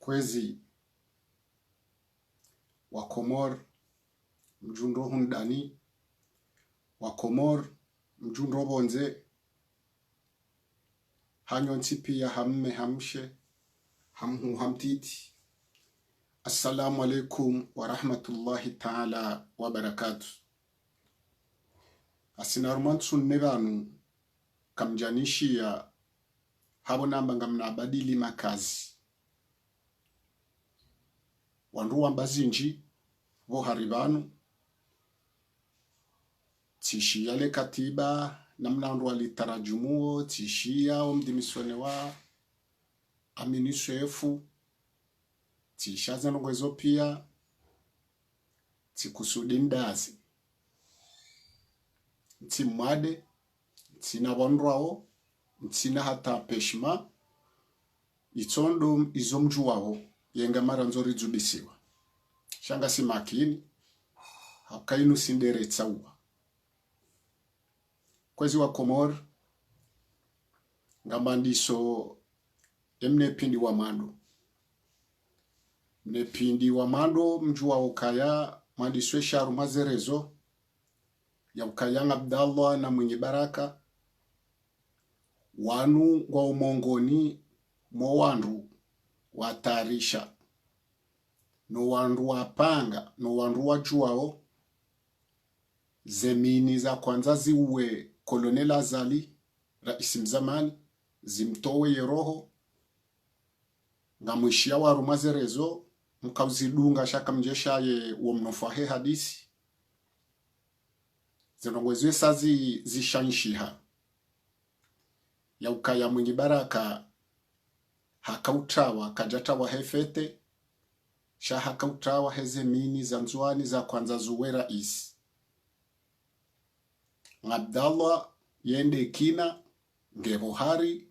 kwezi wa Komor mjundo hundani wa Komor mjundo bonze hanyo ntipi ya hamme hamshe hamhu hamtiti. Assalamu alaikum wa rahmatullahi ta'ala wa barakatuh. Asinarumantu nevanu kamjanishi ya habo namba ngamnabadili makazi wandu wambazinji bo haribanu tishia le katiba namna walitarajumu tishia omdimisone wa aminiswefu tisha zanongwezo pia tikusudindazi timwade tina wandrao tina hata peshma itondo izomjuwao yenga mara nzori zubisiwa shanga si makini hakainu sindere tsawa kwezi wa Komor ngamandiso emne pindi wa mando ne pindi wa mando mjuwa ukaya mandiswe sharu mazerezo ya ukaya Abdallah na mwenye baraka wanu wa umongoni mo wandu watarisha no wandu wapanga no wandu wajuao zemini za kwanza ziwe Kolonel Azali rais mzamani zimtowe yeroho ngamwishia waru mazerezo mkauzidunga shaka mjeshaye uo mnofahe hadisi zinongwezwe sazi zishanshiha ya ukaya mwenye baraka hakautawa kajatawa hefete sha hakautawa hezemini za nzwani za kwanza zuwe rais Abdallah yende kina ngebohari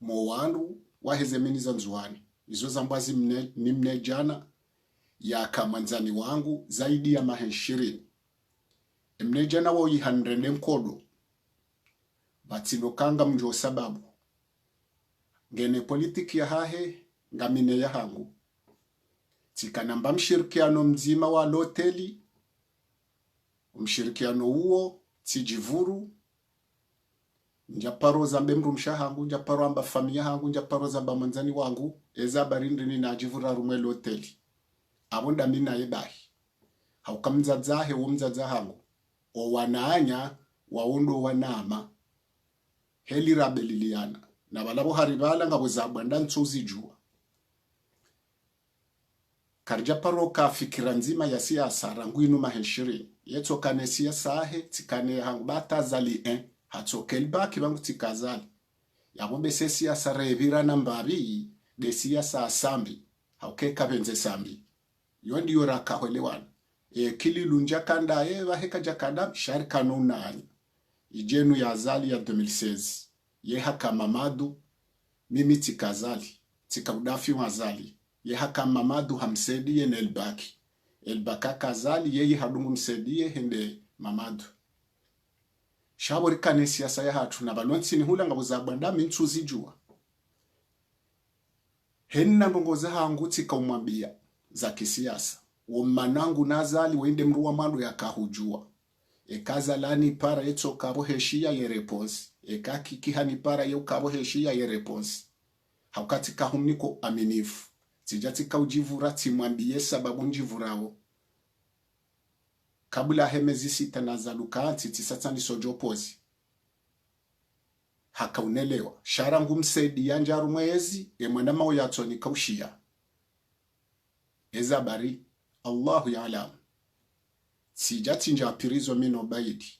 mowandu wa hezemini za nzwani izo zambazi mne jana ya kamanzani wangu zaidi ya maheshirini mne jana wa yihandrende mkodo batino kanga mjo sababu ngene politiki ya hahe ngamine ya hangu tikanamba mshirikiano mzima wa loteli mshirikiano huo tijivuru njaparo zambe mru mshahangu njaparo amba familia hangu njaparo zamba manzani wangu eza barindini na jivura rumwe loteli abonda mina yebahi haukamzazahe umzaza hangu o wanaanya waondo wanama heli rabeliliana na balabo haribala ngabo zabanda nsozi jua karja paro ka fikira nzima ya siasa rangu inu maheshiri yeto kane siasa he tikane hangu bata zali hatokel baki bangu tikazali yabombe se siasa revira nambabi de siasa asambi haukeka benze sambi yondi yora kahwelewana kili lunja kanda baheka jakanda shari kanuna ijenu ya Azali ya 2016 haka Mamadu mimi tikazali tikaudafi wazali haka Mamadu hamsedie na elbaka kazali hadungu msedie hende Mamadu shabori kane siasa ya hatu na balonsi ni hula ngabo za banda mintuzi jua henna ndongoza hangu tikaumwambia za kisiasa womanangu nazali wende mruwa mando ya kahujua ekazalani para yeto kabo heshia ye response ekakikihani para ye kabo heshia ye response haukati kahumniko aminifu tijati kaujivura timwambie sababu njivurao kabula hemezi sita nazaluka tisatani sojopozi hakaunelewa sharangu msedi yanjaru mwezi emwenda mao yatoni kaushia ezabari Allahu ya'lam sijati nja pirizo mino baidi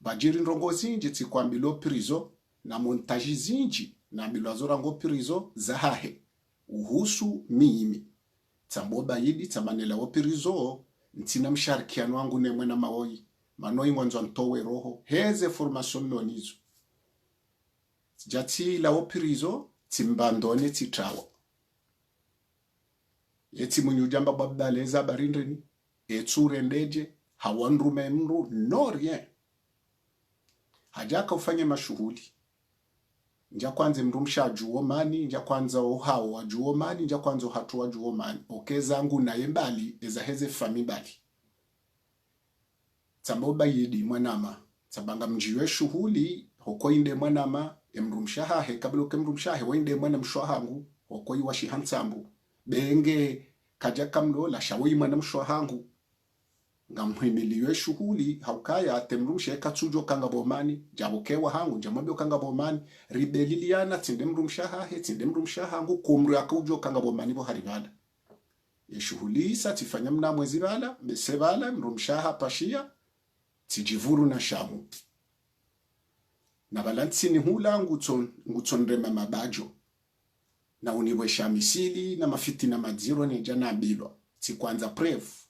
bajiri ndongo zinji tikwambilo pirizo na montaji zinji na bilazora ngo pirizo zahahe uhusu mimi tambo baidi tamanela wo pirizo ntina msharikiano wangu nemwe na maoi manoi mwanzo ntowe roho heze formation nonizo jati la wo pirizo timbandone titawa yeti munyujamba babdaleza barindrini etsure ndeje hawandrume mru no rien hajaka ufanye mashuhuli nja kwanza mrumsha juo mani, nja kwanza uhao wa juo mani, nja kwanza uhatu wa juo mani. Zangu na yembali, eza heze fami bali. Tsamboba yidi mwanama. Tsabanga mjiwe shuhuli, hoko inde mwanama, mrumsha hahe, kabilo ke mrumsha hahe, wa inde mwana mshwa hangu, hoko iwashi hansambu. Benge kaja kamlo la shawi mwana mshwa hangu. Ngamhimiliwe shuhuli haukaya temrumshe katsujo kanga bomani jabokewa hangu jamabyo kanga bomani ribeliliana tinde mrumshaha he tinde mrumshaha hangu kumru akujo kanga bomani bo haribala ye shuhuli sa tifanya mna mwezi bala besebala mrumshaha pashia tijivuru na shamu na balansi ni hula ngutsonrema mabajo na unibwesha misili na mafiti na madziro ni jana bilwa tikwanza prefu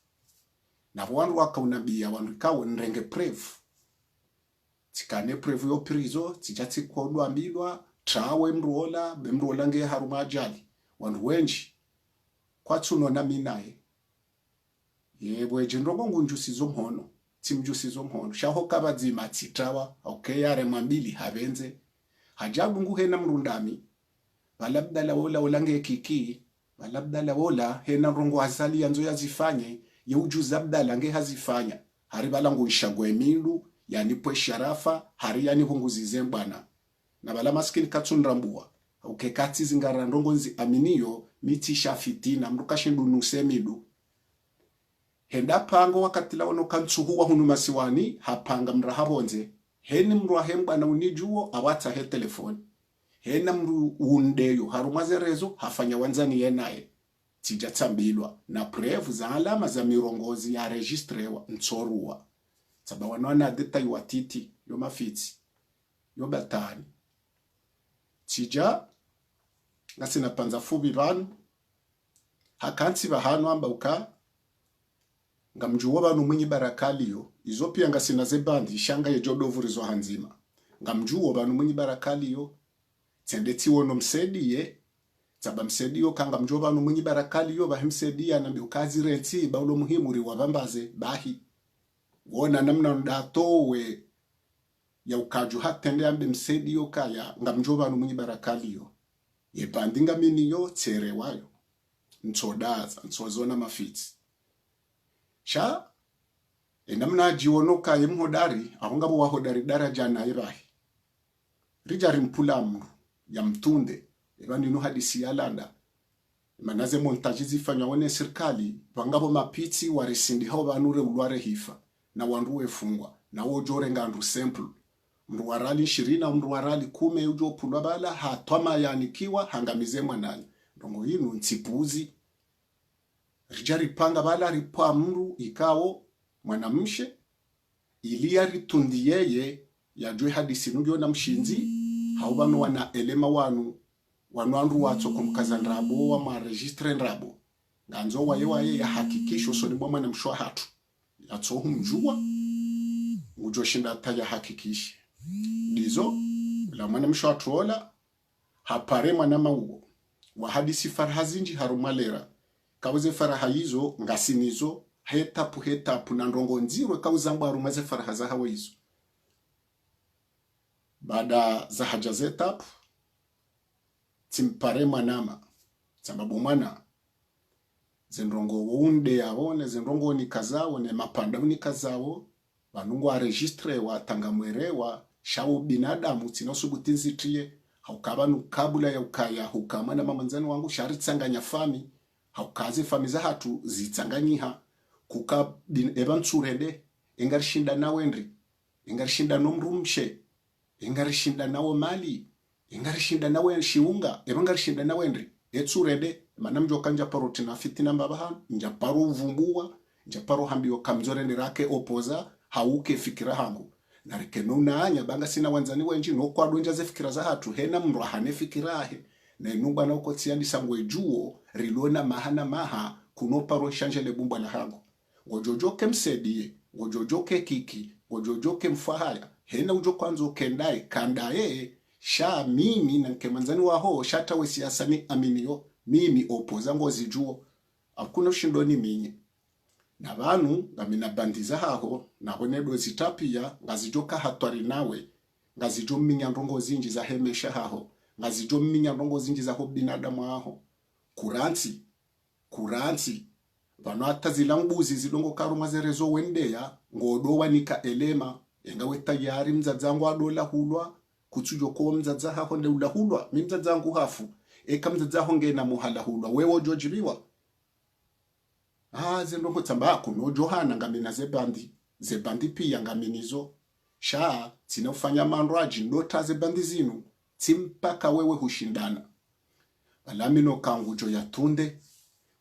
na wandu waka unabia wandu kawo nrenge prevu. Tikane prevu yo prizo, tijati kwa udu ambilwa, trawe mruola nge haruma ajali. Wandu wenji, kwa tsuno na minae. Yebwe jindrongo ngunjusizo mhono, timjusizo mhono. Shaho kabadzima titrawa, yare mambili havenze. Hajabu nguhena mrundami. Balabdala wola olange kiki. Balabdala wola hena rongo azali yanzo yazifanye. Ye ujuza abdala nge hazifanya hari balangu ishagwe mindu yani pwe sharafa hari yani hunguzi zembana na bala maskini katsunrambua ukekati zingara ndongonzi aminiyo miti shafitina mruka shindu nusemidu henda pango wakati la ono kantsuhuwa hunu masiwani hapanga mrahabonze heni mru ahembana unijuo awata he telefoni hena mru undeyo harumazerezo hafanya wanzani yenaye tijatsambilwa na prevu za alama za mirongozi ya registrewa ntsoruwa saba wanwana deta yuatiti yo mafiti yo batani tija ngasina panza fubi vanu hakansi bahanu amba uka ngamjuwa banu mwinyi barakaliyo izo pia ngasina zebandi shanga ye jodovurizo hanzima ngamjuwa banu mwinyi barakaliyo tendeti wono msediye saba msediyo kanga mjoba no munyi barakali yo bahimsedia na mbiukazi renti ba ulo muhimu ri wabambaze bahi wona namna ndatowe ya ukaju hatende ambe msediyo kaya ngamjoba no munyi barakali yo ye bandinga mini yo tere wayo ntsodaza ntsozona mafiti sha enamna jiwonoka ye mhodari ahonga bo wahodari daraja na irahi rijari mpulamu ya mtunde ebandi no hadisi yalanda manaze montaji zifanywa wone serikali bangabo mapiti warisindi hao banure ulware hifa na wandu wefungwa na wojore ngandu simple mru warali 20 mru warali 10 ujo pulwa bala hatwama yanikiwa hangamize mwanani ndongo hinu ntipuzi rijari panga bala ripa mru ikao mwanamshe ilia ritundi yeye yajwe hadisi nujyo na mshinzi hao banu wana elema wanu wanwandu watso kumkaza nrabo wa maregistre nrabo nganzo waye ya hakikisho soni bwa mwana mshwa hatu yatso humjua ujo shinda taja hakikishi dizo la mwana mshwa tuola hapare mwana mauo wa hadisi farhazinji harumalera kaweze faraha hizo ngasinizo hetapu na ndongo nzirwe kawuzamba harumaze faraha za hawa hizo baada za haja zetapu timpare mwanama sababu mwana zendrongo wunde yawone zendrongo ni kazao ne mapanda ni kazao banungu a registre wa tangamwere wa shawo binadamu tinosubutinzitie haukabanu kabula ya ukaya hukama na mamanzani wangu shari tsanganya fami haukaze fami za hatu zitsanganyiha kuka ebansurede engarishinda nawendri engarishinda nomrumshe engarishinda nawo mali ingarishinda nawe shiunga ebangarishinda nawe ndri etsurede manamjo kanja paroti na fitina mbabahan njaparo uvumbua njaparo hambiyo kamzore ni rake opoza hauke fikira hangu narike nuna anya banga sina wanzani wenji no kwa donja ze fikira za hatu hena mrahane fikira he na inumba na uko tsiandi sangwe juo rilona mahana maha kuno paro shanjele bumba la hangu ngojojoke msedie ngojojoke kiki ngojojoke mfahaya hena ujo kwanzo kendai kandaye sha mimi na nkemanzani waho shata we siasa ni aminiyo mimi opoza ngozi juo akuna ushindoni minye na banu ngamina bandiza haho nabone dozi tapia ngazijoka hatwari nawe ngazijo minya ndongo zinji za hemesha haho ngazijo minya ndongo zinji za ho binadamu aho kuranti vano atazila mbuzi zilongo karuma zerezo wendeya ngodo wanika elema engawe tayari mzadzangu adola hulwa kutsujo ko mzadza haho ndeula hulwa mimzadzangu hafu eka mzadza ho ngena muhala hulwa wewo jojiriwa zendongo tsamba kuno johana ngamina zebandi pia ngaminizo sha tinofanya mandraji ndota zebandi zinu timpaka wewe hushindana balamino kangujo ya tunde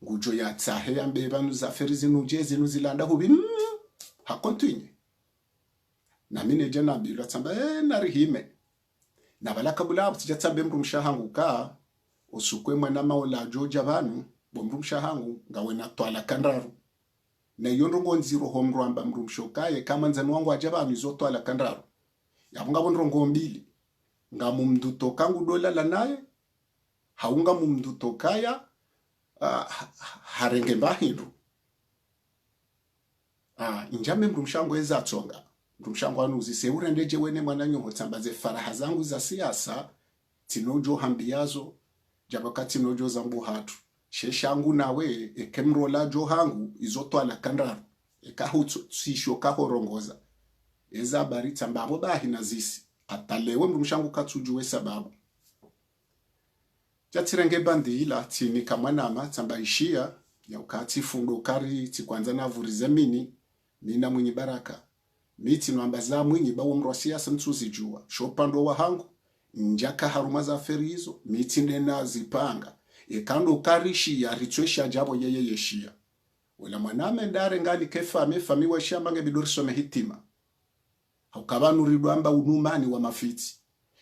ngujo ya tsahe ambe banu za ferizi nujezi nuzilanda hubi ha continue na mine jana bila tsamba narihime na balaka bula abutija tsambe mrumshahangu ka usukwe mwana maola joja banu bomrumshahangu ngawe na twala kandaru na yondongo nziro homrwamba mrumshokaye kama nzani wangu ajaba mizoto ala kandaru yabunga bonrongo mbili ngamumduto kangu dola la naye haunga mumduto kaya harenge mbahindu injame mrumshango eza atsonga mrumshango anuzi seurendeje wene mwana nyongo tsambaze faraha zangu za siasa tinojo hambiazo jabaka tinojo zambu hatu sheshangu nawe ekemrola jo hangu izoto ala kandaru ekahutsu sisho kahorongoza eza bari tsambabo bahina zisi atalewe mrumshangu katsujuwe sababu jatirenge bandila tini kamwanama tsambaishia ya ukati fundo kari tikwanza na vurize mina mwenye baraka miti nwambaza mwenye bawo mrosia samtsuzi jua shopando wa hangu njaka haruma za ferizo miti ndena zipanga ekando karishi ya ritwesha jabo yeye yeshia wala mwaname ndare ngali kefame famiwa shamba nge bidoriso mehitima haukabanu ridwamba unumani wa mafiti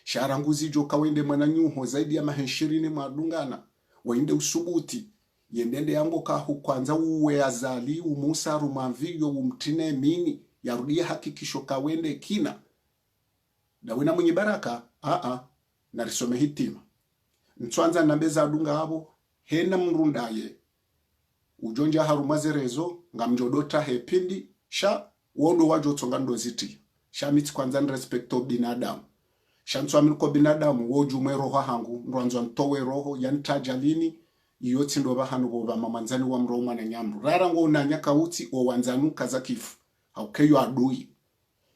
sharanguzi jo kawende mwana nyuho zaidi ya maheshirini madungana wainde usubuti yendende yango kahu kwanza uwe azali umusa rumamviyo umtine mini yarudia hakikisho kawende kina dawena mwenye baraka narisome hitima ntwanza nambeza adunga habo hena mrundaye ujonja harumazerezo ngamjodota hepindi sha wondo wajo tsongando ziti sha miti kwanza respecto binadamu shantswa milko binadamu wojume roho hangu ndwanzwa ntowe roho yantajalini iyoti ndo bahanu boba mamanzani wa mroma na nyamru rara ngo nanyaka uti o wanzanu kazakifu haukeyo adui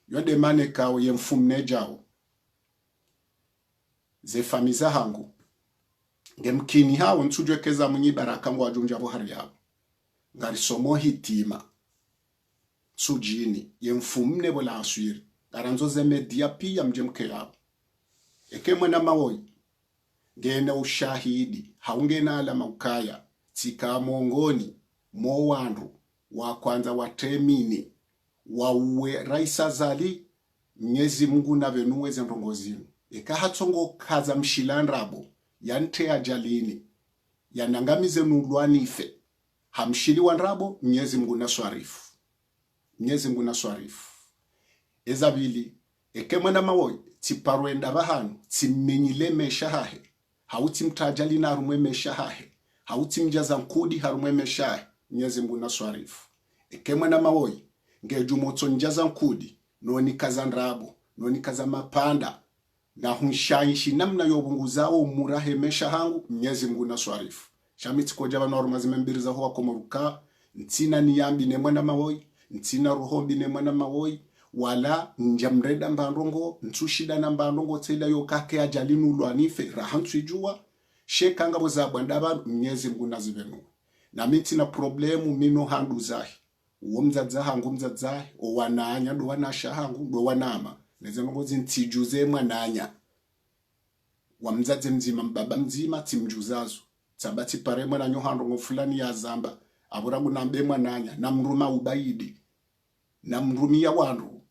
yode mane kawo yemfumne jao ze famiza hangu ngemkini hawo nsujwe keza munyi baraka ngo ajunja bo hari yabo ngari somo hitima sujini yemfumne bola aswiri garanzo ze media pia mjemke yabo ekemwe na mawoyi ngena ushahidi haungena ala maukaya tika mongoni mo wandu wa kwanza watemini wawe raisa zali Mwenyezi Mungu na venuweze ndongozinu ekahatsongo kaza mshilandrabo yante ajalini yanangamize nulwanife hamshili wandrabo Mwenyezi Mungu na swarifu ezabili ekemwe na mawoyi tiparwenda bahanu timenyile mesha hahe hauti mtajali na harumwe mesha hahe hauti mjaza nkudi harumwe mesha hahe Mwenyezi Mungu na swarifu ekemwe na mawoyi ngejumoto njaza nkudi noni kazandrabo noni kazamapanda na hunshayishi namna yobunguzao murahe mesha hangu Mwenyezi Mungu na swarifu shamiti kojaba na harumazi membiriza huwa komoruka ntina niyambi ne mwana mawoyi ntina ruhombi ne mwana mawoyi wala njamreda mbandongo ntsushida na mbandongo tsela yo kake ajalinu lwanife rahantwijua shekanga boza bwandaba Mwenyezi Mungu nazivenu na miti na problemu mino handu zahi uwo mzadza hangu mzadzahi o wananya do wanasha hangu do wanama neze ngozi ntijuze mwananya wa mzadze mzima mbaba mzima timjuzazo tsabati pare mwana nyohando ngofulani ya zamba aburagu nambe mwananya na mruma ubaidi na mrumia wandu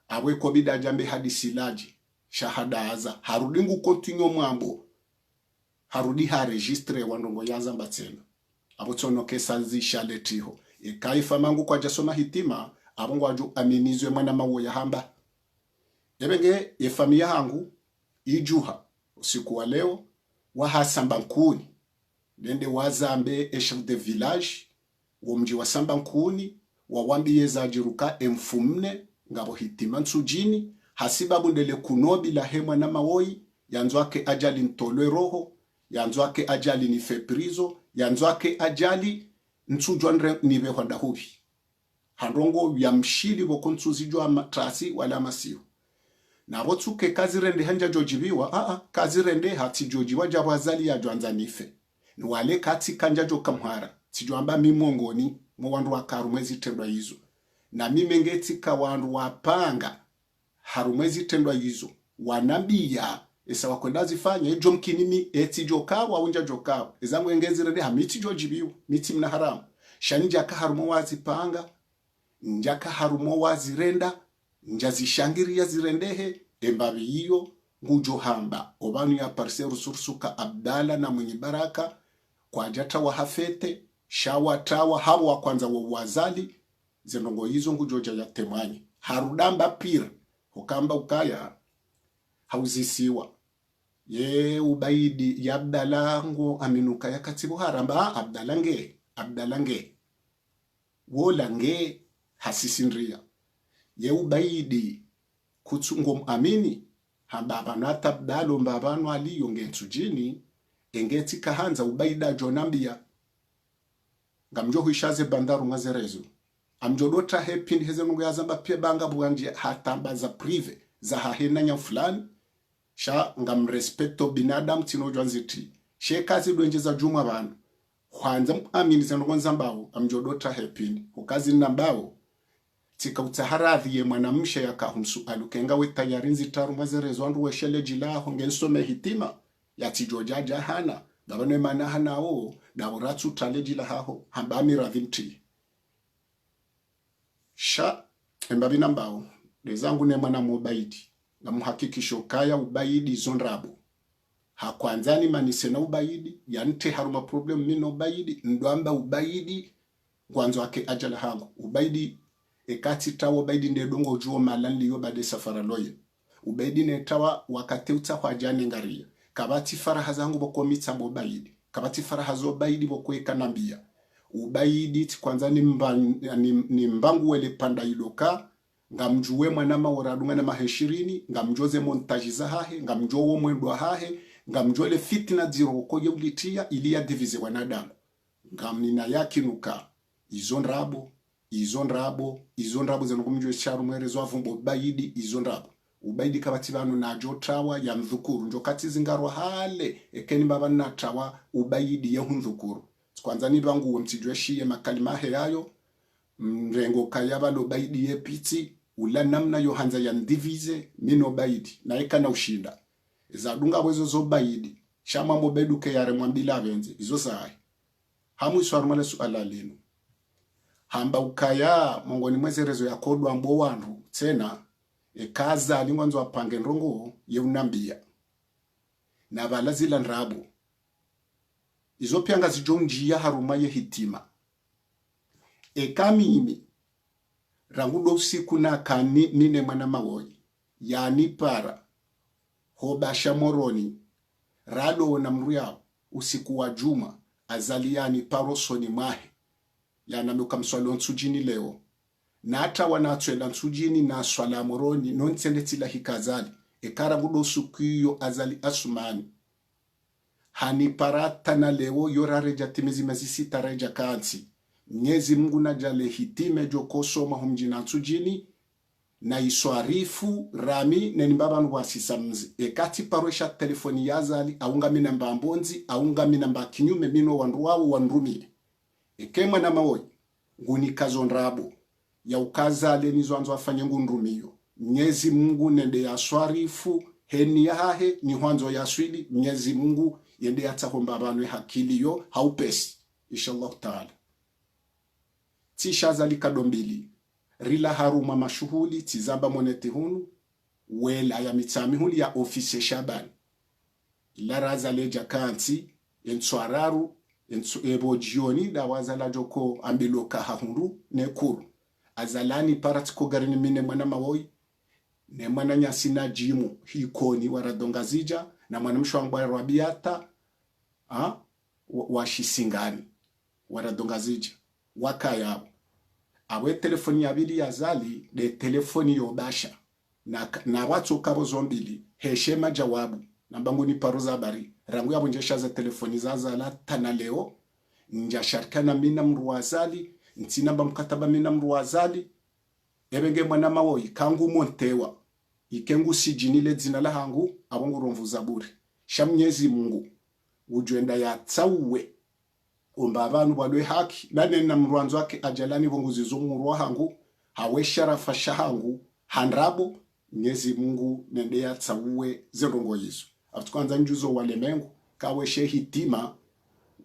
awe kobida jambe hadisi laji shahada aza harudi ngu kontinyo mwambo harudi ha registre wandongo yanza mbatsena abo tsono kesanzi shaletiho ekaifa mangu kwa jasoma hitima abongo aju aminizwe mwana mawo ya hamba yebenge yefamia hangu ijuha usiku wa leo wahasamba nkuni dende wazambe chef de village wo mji wa samba nkuni wawambiye zajiruka emfumne ngabo hitima nsujini hasibabu ndele kunobi la hemwa na mawoyi yanzwake ajali ntolwe roho, yanzwake ajali ni febrizo, yanzwake ajali nsujwa niwe honda hubi. Handrongo ya mshili woko nsuzijwa matrasi wala masiu. Na wotsuke kazi rende hanja jojibiwa, kazi rende hati jojiwa jabu azali ya joanza nife. Ni wale kati kanja jo kamhara. Tijuamba mimongoni mwandu wa karumwezi tendwa hizo. Na mimengeti ka wandu wapanga harumwezi tendwa hizo. Wanambia esa wakwenda zifanya ejo mkinimi eti jokawa unja jokawa. Ezangu engezi rende hamiti jojibiwa. Miti mna haramu. Shanija ka harumo wazipanga. Njaka harumo wazirenda. Njazishangiria zirendehe. Embabi hiyo ngujo hamba. Obanu ya parseru sursuka Abdala na mwenye baraka. Kwa jata wa hafete. Shawa tawa hawa kwanza wa wazali. Zenongo hizo ngujoja ya temani. Harudamba pira. Hukamba ukaya. Hauzisiwa. Ye ubaidi ya Abdalango aminuka ya katibu haramba. Abdalange. Wolange hasisinria. Ye ubaidi kutungo amini. Hambabano atabdalo mbabano aliyo ngentujini. Engeti kahanza ubaida jonambia. Ngamjo huishaze bandaru mazerezo. Amjodota hepindi heze nungu ya zamba pia banga buwanji hatamba za prive. Za hahena nya fulani. Sha ngamrespekto binadamu tino jwanziti. She kazi duenje za juma banu. Kwanza amini zenongo nzambao. Amjodota hepindi. Hukazi nambao. Tika utaharadhi ye mwanamshe ya kahumsu alukenga we tayarinzi taru mazerezo. Andu we shele jila hongensome hitima. Ya tijojaja hana. Dabane manahana o. Na uratu taleji la haho. Hambami radhimti. Sha embabi nambao. Dezangu ne mwana mubaidi. Na muhakikisho kaya ubaidi zonrabu. Hakwanzani manisena ubaidi. Yante haruma problem mino ubaidi. Ndoamba ubaidi. Gwanzo wake ajala hangu. Ubaidi ekati tawa ubaidi ndedongo juo malandi yo bade safara loye. Ubaidi netawa wakate utahwa jane ngaria. Kabati faraha zangu boko mitambo ubaidi. Kabati faraha zo ubaidi boko eka nambia. Ubaidi kwanza ni mbangu wele panda iloka. Ngamjuwe mwanama waradunga na maheshirini. Ngamjoze montajiza hahe. Ngamjowo mwendwa hahe. Ngamjole fitna dziroko ye ulitia ili ya divize wanadamu. Ngamnina yakinuka. Izonrabo zenokumjwe sharu mwerezo avumbo ubaidi izonrabo. Ubaidi kabati banu na jotawa ya mdhukuru. Njokati zingarwa hale. Ekeni baba na tawa ubaidi ya mdhukuru. Kwanza ni bangu uwe mtijwe shiye makalimahe yayo. Mrengo kayaba lo baidi ye piti. Ula namna yohanza ya ndivize mino baidi. Na eka na ushinda. Zadunga wezo zo baidi. Shama mobedu ke yare mwambila venze. Izo sahi. Hamu iswarumale suala linu. Hamba ukaya mongoni mwezerezo ya kodwa mbo wandu. Tena. Kaza alingwanzo wapange nrongo ye unambia. Na balazila nrabu. Izo pianga zijonjia haruma ye hitima. Kamimi. Rangudo usiku na kani nine mwana mawoyi. Yani para. Hobasha moroni. Rado na mruya usiku wa juma. Azaliani parosoni mahe. Yana muka mswalo nsujini leo. Na hata wanatuela nsujini na swala moroni. Nonsenetila hikazali. Rangudo usiku yo azali asumani. Hani parata na leo yorareja timezi mazisita reja kansi. Mnyezi Mungu na jale hitime joko soma humjina nsujini. Na iswarifu rami neni baba nwasisa mzi. Kati parwesha telefoni yazali. Aunga mina mba mbonzi. Aunga mina mba kinyume mino wanruwawu wanrumile. Kemwa na mawoi. Nguni kazonrabo. Ya ukazale nizoanzo afanye ngunrumiyo. Mnyezi Mungu nende ya swarifu. Heni ya hahe ni huanzo ya swili. Mnyezi Mungu yende ya tahomba banwe hakili yo. Haupesi. Inshallah ta'ala. Tisha zali kadombili. Rila haruma mashuhuli. Tizamba monete hunu. Wela ya mitamihuli ya ofisi Shabani. Lara zaleja kanti. Entsuararu. Ebo jioni. Da wazala joko ambiloka hahundu. Nekuru. Azalani paratiko garini mine mwana mawoi. Ne mwana nyasina jimu. Hikoni waradongazija. Na mwana mshwangwa rabiata. Washisingani. Waradongazija. Wakayabo. Awe telefoni ya bili ya zali. De telefoni yobasha. Na watu kabo zombili. Heshema jawabu. nambangu ni paroza habari rangu yabo njesha za telefoni zaza la tana leo nja sharikana mina mruwazali ntina ba mkataba mina mruwazali ebenge mwana mawoyi kangu montewa ikengu sijinile dzina la hangu abongo romvu zaburi shamnyezi Mungu ujwenda ya tsauwe umba abantu balwe haki nane na mruanzo wake ajalani bongo zizumurwa hangu hawe sharafa shahangu handrabo Mwenyezi Mungu nende ya tsauwe zerongo yizo atukwanza njuzo wale mengu kawe shehitima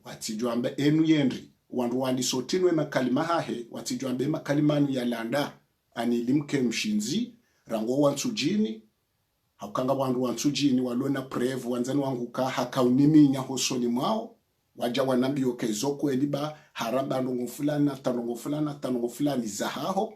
watijwambe enu yendri wandu wandi sotinwe makalima hahe watijwambe makalimani ya landa ani limke mshinzi rango wansujini hakanga wandu wansujini walona prevu wanzani wangu ka hakauniminya hosoni mwao waja wanambio kezoko eliba haramba ndongo fulani zahaho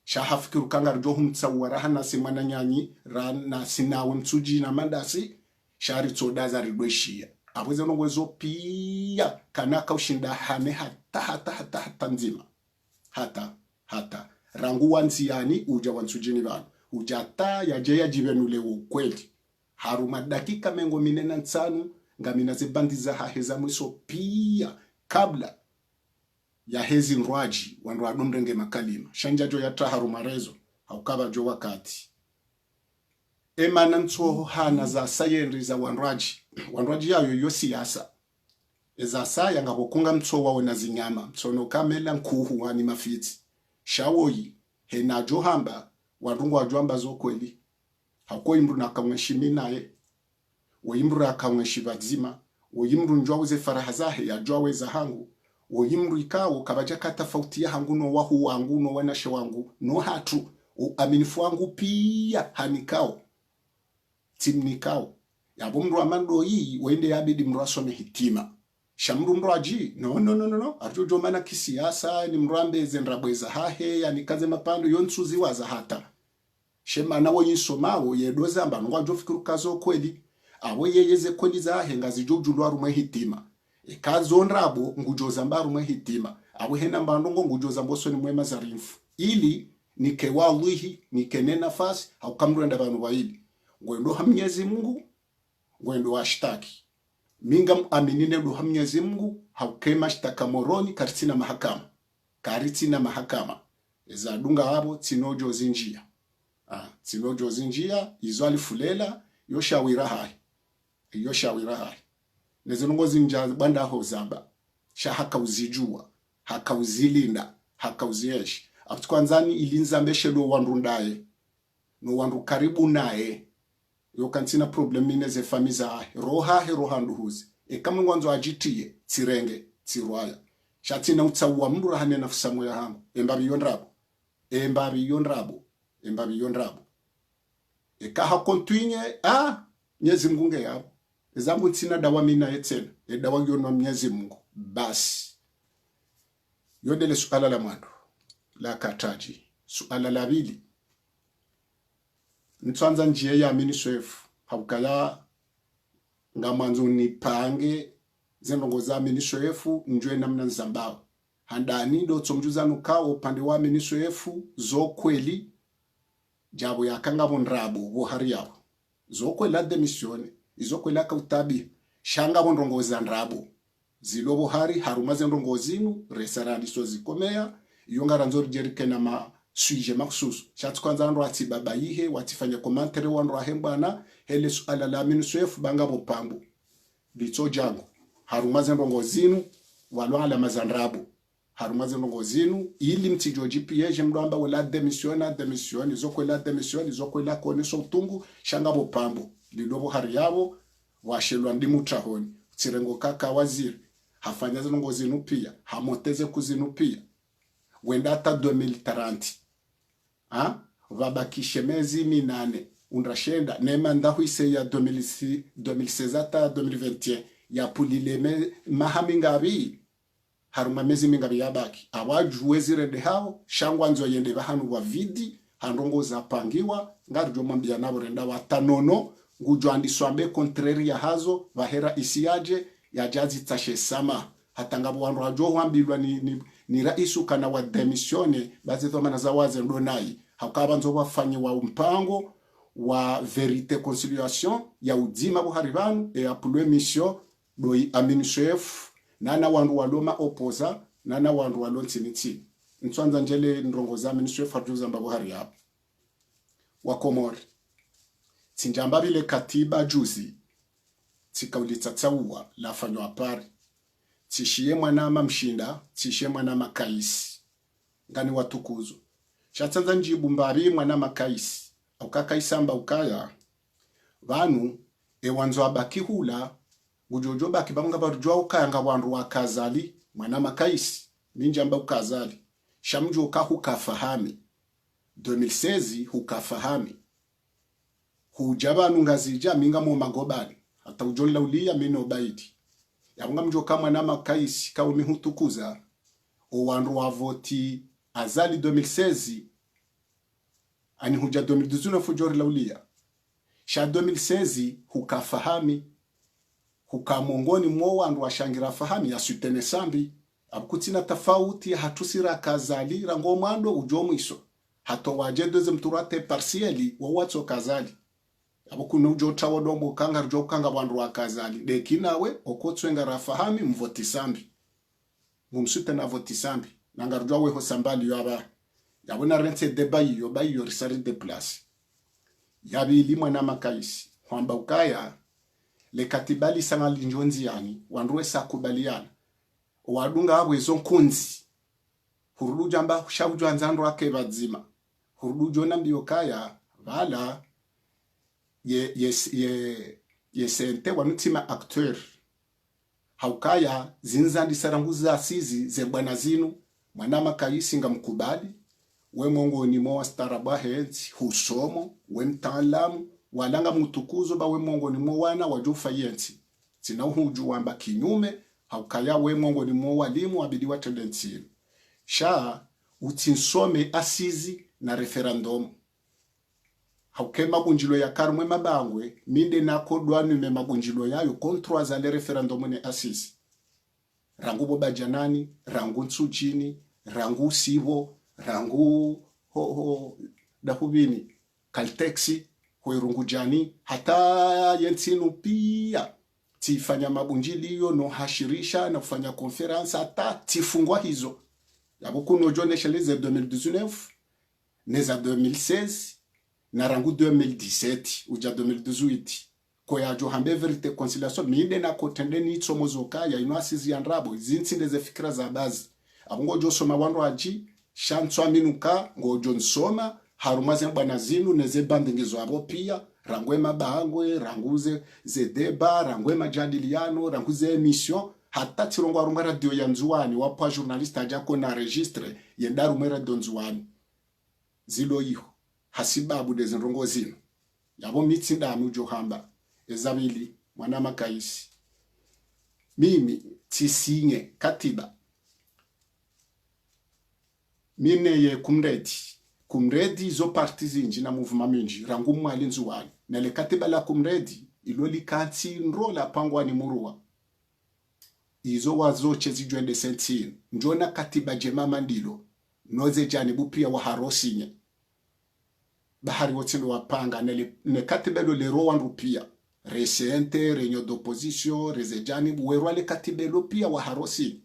shahafikiru kanga rjo humtsawara hana simana nyanyi rana sinawe mtsuji na mandasi shari tsodaza ridweshia abweze nongwezo pia kanaka ushinda hane hata nzima hata rangu wanziani uja wansujini vanu ujata yajeya jivenule ukweli haruma dakika mengo minena nsanu ngamina zebandiza haheza mwiso pia kabla ya hezi nrwaji wandu wadomrenge makalima shanja jo yata haruma rezo haukaba jo wakati emana ntsoho hana za sayenri za wanrwaji yayo yo siyasa eza saya ngabokunga mtso wawe na zinyama mtsono kamela nkuhu wani mafiti shawoyi hena jo hamba warungu wajwamba zo kweli hako imru nakamweshimi naye woimru akamweshiba zima woimru njwawe ze faraha zahe ya jwawe za hangu woimru ikawo kabaja katafauti ya hangu no wahu wangu no wanashe wangu no hatu uaminifu wangu pia hanikao timnikao yabo mru amando hii wende yabidi mru asome hitima shamru mru aji no arjojo mana kisiasa ni mru ambeze nrabweza hahe yani kaze mapando yonsuzi waza hata shema nawo yinsomawo yedoza mba ngo ajofikiru kazo kweli abo yeyeze kweli zahe ngazi jojulu arumwe hitima ekazo nrabo ngujoza mbaru mwe hitima abo hena mbando ngo ngujoza mboso ni mwema zarinfu ili nike wallahi nikene nafasi haukamrenda banu baili ngwendo hamnyezi Mungu ngwendo washtaki minga aminine do hamnyezi Mungu haukema shtaka moroni karitina mahakama ezadunga abo tinojo zinjia tinojo zinjia izo alifulela yoshawira hai nezinongo zinja banda ho zamba sha hakauzijua hakauzilinda hakauzieshi atukwanzani ilinza mbeshelo wandundaye no wandu karibu naye yokantina problem ineze famiza roha nduhuzi kama ngwanzo ajitie tirenge tirwaya shatina utsawa mndu hane nafsa moyo hangu embabi yondrabo ekaha kontwinye Mwenyezi Mungu yabo zambu ntina dawa mina yetena dawa yono Mwenyezi Mungu basi yodele suala la mwandu la kataji suala la bili ntwanza njiye ya miniswefu habukala ngamanzo nipange zenongo za miniswefu njwe namna nzambao handani do tsomjuzano kawo pande wa miniswefu zo kweli jabo yakanga bonrabo bo hari yabo zo kwela demisione izo kwela kautabi shanga bonrongo za nrabo zilobo hari harumaze ndongo zinu resarandi so zikomea yongara nzori jerike na ma suije maksusu shatu kwanza ndo ati baba yihe watifanya komantere wando ahembana hele suala la miniswefu banga bopambo bito jangu harumaze ndongo zinu walwala mazandrabo harumaze ndongo zinu ili mtijo GPA mdoamba wala demisione zokwela kone so tungu shanga bopambo lidobo hari yabo washelwa ndimu trahoni tsirengo kaka waziri hafanya ndongo zinu pia hamoteze kuzinu pia wenda hata 2030 vabakishe mezi minane unrashenda nema ndahuise ya 2016 hata 2021 ya pulile mahamingabi haruma mezi mingabi yabaki awajuwezi rende hao shangwanzo yende bahanu wa vidi handongo za pangiwa ngari jo mambia nabo renda watanono ngujo andiswambe contrary ya hazo vahera isiaje ya jazi tashe sama hatangabo wandu hajo wambilwa ni raisu kana wa demisione bazi thoma na zawaze ndonai hakaba nzo wafanye wa mpango wa verite conciliation ya udima buharibanu e apulwe mission doi aminusef nana wandu waloma opoza nana wandu walontiniti ntwanza njele ndrongoza aminusef hajuza mbabuhari hapo wa Komori tinjamba bile katiba juzi tikaulitsatsaua lafanywa apari tishie mwanama mshinda tishie mwanama kaisi ngani watukuzo shatsanza njibu mbari mwanama kaisi ukakaisamba ukaya vanu ewanzo abaki hula ujojo baki banga barujwa ukanga wandu wakazali mwanama kaisi ninjamba ukazali shamjo ukahukafahami 2016 hukafahami hujabanu ngazija minga mu magobani hata ujola ulia mino baiti yabunga mjoka mwanama kaisi kaumi hutukuza owandu wa voti azali 2016 ani huja 2019 fujori laulia sha 2016 hukafahami hukamongoni mwo wandu washangira fahami ya sutene sambi abukutina tafauti hatusira kazali rango mwando ujomwiso hato wajedeze mturate parsieli wawatso kazali abukuno ujota wodombo kanga rujo kanga wandu wakazali dekinawe okotswenga rafahami mvoti sambi mumsute na voti sambi nanga rujo weho sambali yaba yabona rente debayi yo bayi yo risari de place yabi limwa na makaisi kwamba ukaya le katibali sangali njonzi yani wanduwe sakubaliana wadunga abwezo nkunzi hurudu jamba shabujo anzandu wake bazima hurudu jona mbio kaya vala ye sente wanutima acteur haukaya zinzandi saranguza asizi ze bwana zinu mwanama kaisi nga mkubali we mongo ni mo staraba henzi husomo we mtaalamu walanga mutukuzo ba we mongo ni mo wana wajufa yenzi tina huju wamba kinyume haukaya we mongo ni mo walimu abidi wa tendency sha utinsome asizi na referendum hauke magunjilo ya karmwe mabangwe minde nako dwanu me magunjilo yayo kontro za le referendum ne asizi rangu boba janani rangu ntsujini rangu sivo rangu dahubini kaltexi hoirungu jani hata yentinu pia tifanya mabunjiliyo no hashirisha na kufanya conference hata tifungwa hizo yabukuno jonesheleze 2019 neza 2016 na rangu 2017 uja 2018 ko ya jo hambe verite conciliation minde na kotende ni tsomozoka ya inwasizi yandrabo zintsinde ze fikra za bazi abungo jo soma wandu aji shantswa minuka ngo jo nsoma harumaze bwana zinu neze bandingizo abo pia rangwe mabangwe ranguze ze deba rangwe majadiliano ranguze emission hata tirongo arunga radio ya nzuani wapa journaliste aja ko na registre yenda rumera donzuani zilo iho hasibabu deze nrongo zinu yabo mitsinda amujo hamba ezabili mwana makaisi mimi tisinye katiba mine ye kumredi zo partizi nji na movement minji rangu mwali nzuwani na le katiba la kumredi iloli kati nrola pangwa ni murua izo wazo chezi jwende sentine njona katiba jema mandilo noze jani bupia wa harosinye bahari wotino wapanga ne katiba lo le rowan rupia resente renyo d'opposition rezejani buwerwa le katiba lo pia wa harosi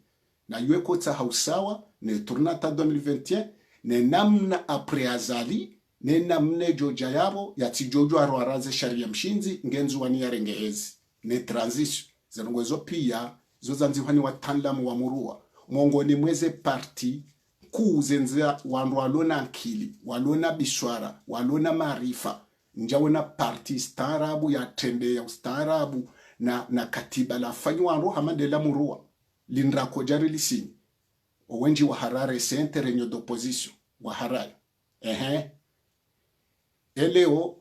na yue kota hausawa ne tournata 2021 ne namna apreazali ne namne joja yabo ya tijojo arwaraze sharia mshinzi ngenzu wani ya rengehezi ne transition zerongwezo pia zo zanziwani watanlamu wa murua mwongoni mweze parti kuzenza wandu walona akili walona bishwara walona marifa njawona parti starabu ya tende ya ustarabu na katiba la fanyu wandu hamadela murua lindra kojari lisini owenji wa harare sente renyo d'opposition wa harare eleo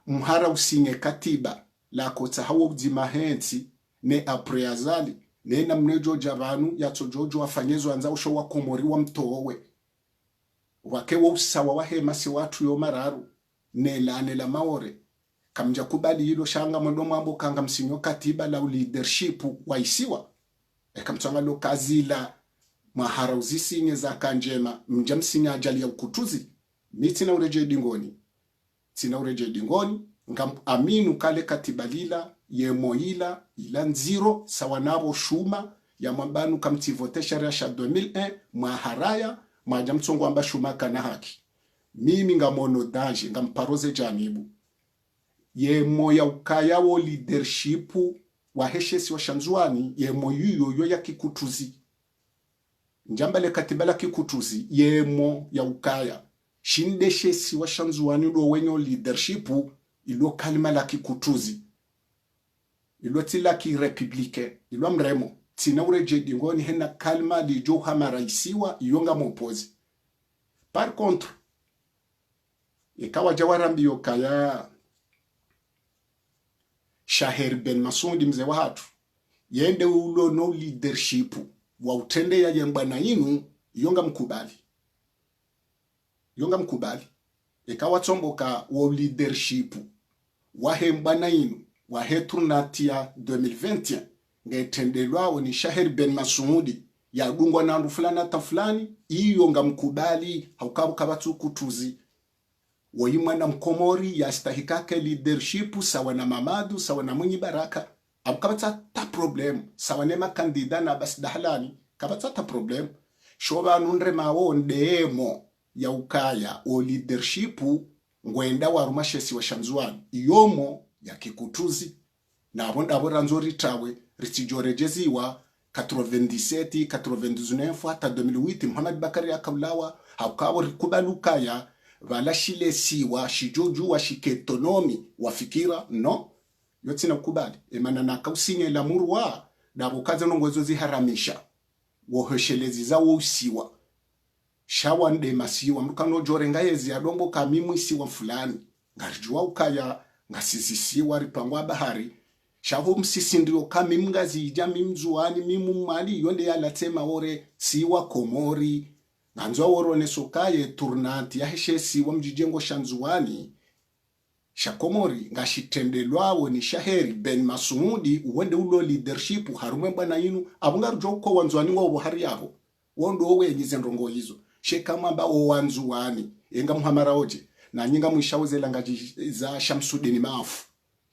mhara usinge katiba la kota hawo udzimahensi ne apreazali nena mnejo javanu ya tojojo wafanyezo anza usho wa Komori wa mtowe wakewa usawa wa hemasi watu yo mararu nela maore kamja kubali hilo shanga mdomo ambo kanga msinyo katiba la leadership wa isiwa kamtsanga lo kazila mahara uzisinye za kanjema mjamsinya ajali ya ukutuzi miti na ureje dingoni tina ureje dingoni ngam aminu kale katibalila yemoila ila nziro sawa nabo shuma ya mambanu kamtivote sharia sha 2001 maharaya majamtsongo amba shuma kana haki mimi ngamono daje ngamparoze janibu yemo ya ukaya wo leadership wa heshesi wa shanzuani yemo yuyo ya kikutuzi njambale katibala kikutuzi yemo ya ukaya shindeshesi wa shanzuani do wenyo leadership ilo kalima la kikutuzi ilo tila ki republike ilo mremo tina ureje dingoni hena kalima li jo hamaraisiwa iyonga mopozi par contre ikawa jawarambi yokaya Shaher Ben Masundi mzee wa hatu yende ulo no leadership wa utende ya jembana inu yonga mkubali ikawa tomboka wa leadership wa hembana inu wa heturnatia 2021 ngetendelwa ni Shaher Ben Masundi ya dungwa na ndu fulani ata fulani yonga mkubali haukabu kabatu kutuzi Waimwana mkomori ya stahikake leadership sawa na Mamadu sawa na Mwenye Baraka abukabata ta problem sawa nema kandida na basi dahlani kabata ta problem shoba nundre mawo ndemo ya ukaya o leadership ngwenda warumashesi wa shanzuani iyomo ya kikutuzi na abonda abora nzori tawe ritijorejeziwa 97 99 hata 2008 Muhammad Bakari akablawa haukawo rikubalukaya vala shile siwa shijoju wa shiketonomi wa fikira no yote na kubali emana na kausinye la murwa na bukaza nongozo ziharamisha woheshelezi za usiwa shawa nde masiwa mkano jorenga yezi adongo kamimu siwa fulani ngarijua ukaya ngasisisiwa ripangwa bahari shaho msisi ndio kamimu ngazija mimzuani mimu mali yonde ya latema ore siwa Komori nanzo worone sokaye turnanti ya heshesi wa mjijengo shanzuani shakomori ngashitendelwawo ni Shaheri Ben Masudi uwende ulo leadership harume bwana inu abunga rujoko wanzuani wa buhari yabo wondo wenyize ndongo hizo sheka mamba o wanzuani enga muhamara oje na nyinga mwishauze langaji za Shamsudini Maafu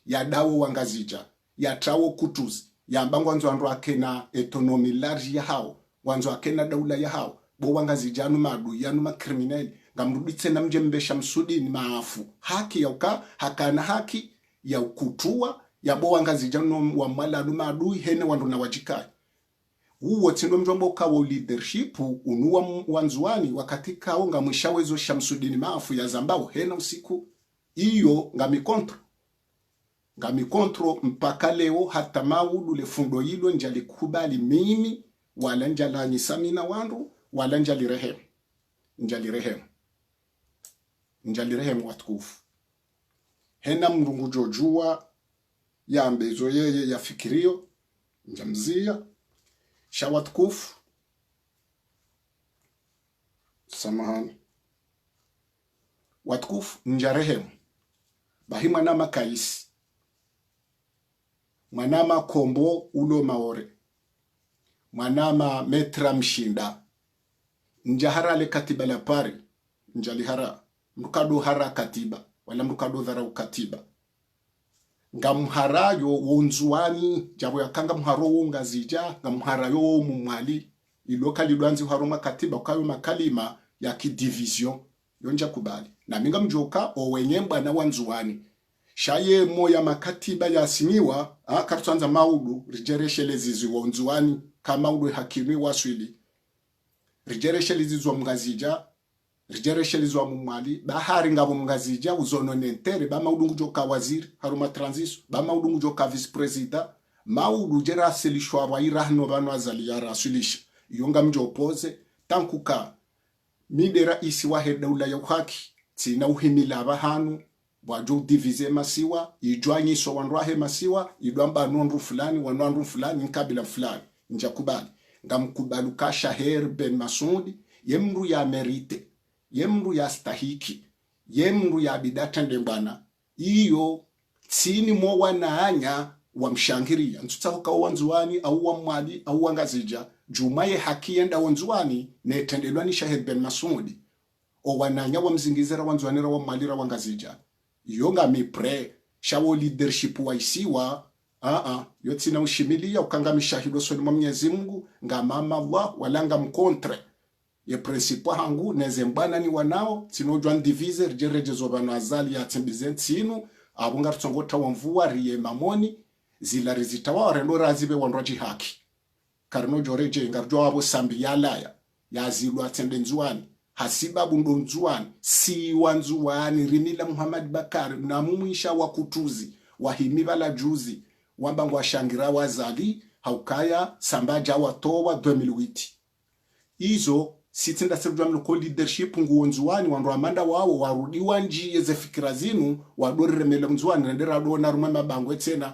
ya dawo wangazija ya trawo kutuzi ya mbangu wanzu akena autonomy large ya hao wanzu akena daula ya hao bo wangazijanu madu yanu makriminali ngamruditse na mjembe Shamsudini Maafu haki ya uka hakana haki ya ukutua ya bo wangazijanu wa maladu madu hene wandu na wajikai uwo tindo mjombo kawo leadership unuwa wanzuani wakati kao ngamwishawezo Shamsudini Maafu ya zambao hena usiku iyo ngamikontro mpaka leo hata maudu lefundo hilo njali kubali mimi wala njala nisamina wandu wala njali rehemu watukufu hena mrungu jojua ya ambezo yeye ya fikirio njamzia shawatukufu samahani watukufu njarehemu bahi mwanama kaisi mwanama kombo ulo maore mwanama metra mshinda njahara le katiba la pari njalihara mrukado hara katiba wala mrukado dhara katiba ngamharayo wonzuani jabo yakanga mharo wongazija ngamharayo mumwali ilokali dwanzi haruma katiba ukayo makalima ya kidivision yonja kubali na minga mjoka owenyemba na wanzuani shaye moya makatiba yasimiwa akatsanza maudu rijereshelezi wonzuani kama udu hakimi waswili rijereshelezi mngazija rijereshelezi mumwali bahari ngabo mngazija uzono nentere ba maudu njoka waziri haruma transition ba maudu njoka vice president maudu jera selishwa wa irahno bano azali ya rasulisha yonga mjopoze tankuka midera isi wa daula ya haki tina uhimila abahanu wajo divize masiwa ijwanyi so wanrahe masiwa idwamba nonru fulani wanonru fulani nkabila fulani njakubali ngamkubaluka Shaher Ben Masudi yemru ya merite yemru ya stahiki yemru ya bidatande bwana iyo tsini mo wanaanya wa mshangiria ntutahoka wanzuani au wa mwali au wangazija jumaye haki yenda wanzuani netendelwa ni Shaher Ben Masudi o wananya wa mzingizera wanzuanira wa mwalira wangazija yonga mipre shawo leadership wa isiwa yotina ushimilia ukanga mishahido soni mwa Mwenyezi Mungu nga mama Allah walanga mkontre ye principe hangu neze mbana ni wanao tinojwa ndivize rijerejezo bano azali ya tembizen tinu abunga rutongota wa mvua riye mamoni zila rizitawa rendo razibe wanroji haki karno joreje ngarjo wabo sambi yalaya ya zilu atende nzuani hasibabu ndo nzuani si wanzuani rimila Muhammad Bakari na mumwisha wa kutuzi wahimiba la juzi wamba ngwa shangira wazali haukaya sambaja watowa 2008 izo sitinda serujwa mloko leadership nguonzuani wandu amanda wao warudiwa njiye ze fikira zinu wadori remele mzuani rendera doona rumwe mabango tena